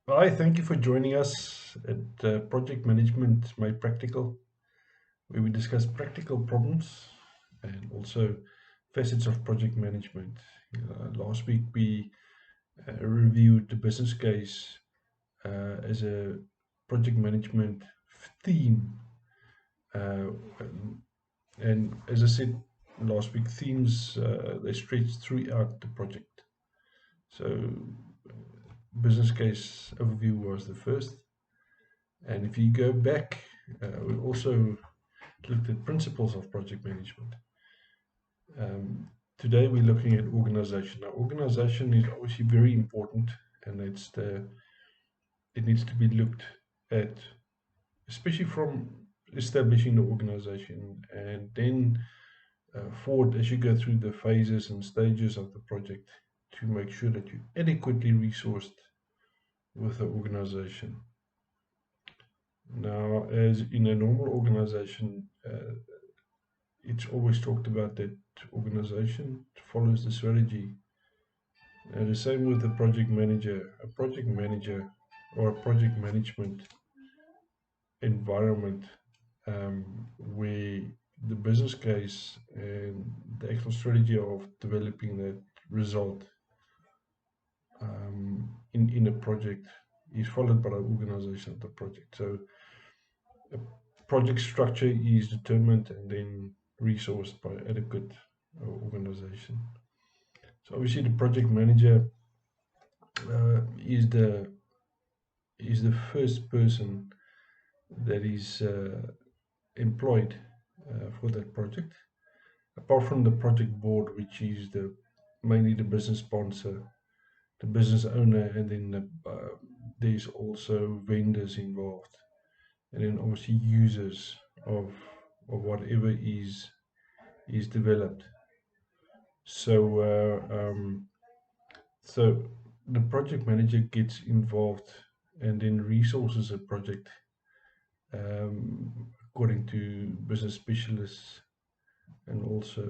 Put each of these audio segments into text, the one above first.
Hi, thank you for joining us at Project Management Made Practical, where we discuss practical problems and also facets of project management. Last week we reviewed the business case as a project management theme. Uh, and as I said last week, themes they stretch throughout the project. So, business case overview was the first. And if you go back, we also looked at principles of project management. Um, Today we're looking at organization. Now, organization is obviously very important, and it needs to be looked at, especially from establishing the organization, and then forward as you go through the phases and stages of the project to make sure that you're adequately resourced with the organization. Now, as in a normal organization, it's always talked about that organization follows the strategy. And the same with the project manager. A project manager or a project management environment where the business case and the actual strategy of developing that result in a project is followed by the organization of the project. So a project structure is determined and then resourced by adequate organization. So obviously the project manager uh, is the is the first person that is employed for that project. Apart from the project board, which is the mainly the business sponsor, the business owner, and then there's also vendors involved, and then obviously users of whatever is developed. So so the project manager gets involved and then resources a project according to business specialists and also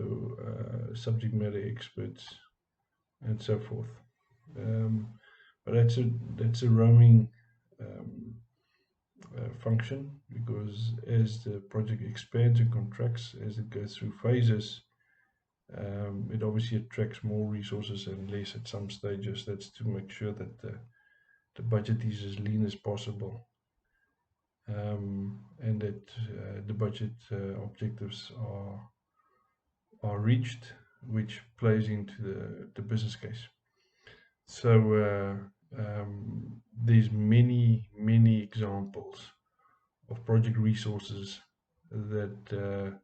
subject matter experts and so forth. Um, but that's a roaming um, function because as the project expands and contracts, as it goes through phases, it obviously attracts more resources and less at some stages. That's to make sure that the budget is as lean as possible, and that the budget objectives are reached, which plays into the business case. So there's many examples of project resources that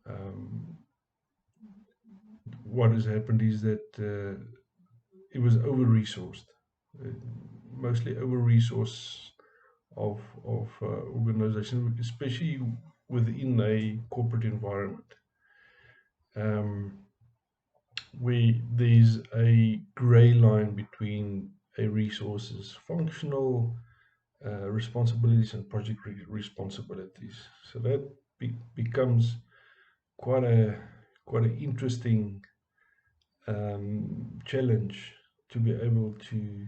um, what has happened is that it was over-resourced, uh, mostly over-resource of organization, especially within a corporate environment. Um, where there's a gray line between a resource's functional responsibilities and project responsibilities. So that becomes quite a quite an interesting challenge to be able to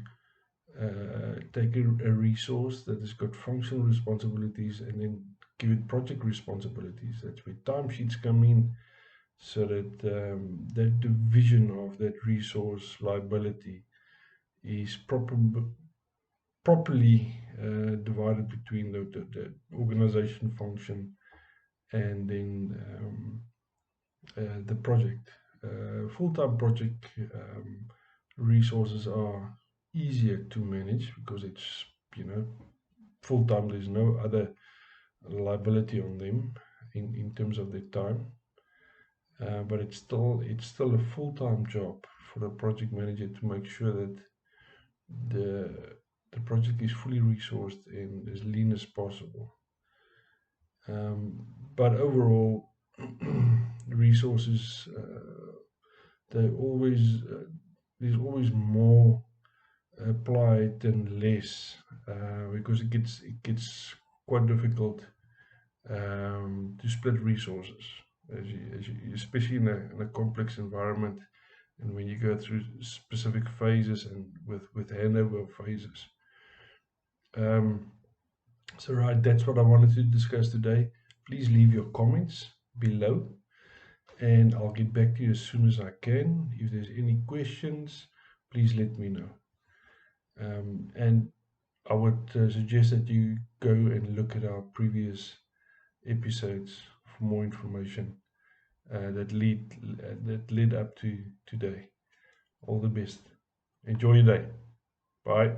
take a resource that has got functional responsibilities and then give it project responsibilities. That's where timesheets come in, so that that division of that resource liability is properly divided between the organization function and then the project. Full-time project resources are easier to manage because it's, you know, full-time. There's no other liability on them in terms of their time. But it's still a full-time job for a project manager to make sure that the the project is fully resourced and as lean as possible. But overall, resources they always there's always more applied than less because it gets quite difficult to split resources especially in a complex environment and when you go through specific phases and with handover phases. Um, so right, that's what I wanted to discuss today. Please leave your comments below and I'll get back to you as soon as I can. If there's any questions, please let me know. And I would suggest that you go and look at our previous episodes for more information that led up to today. All the best. Enjoy your day. Bye.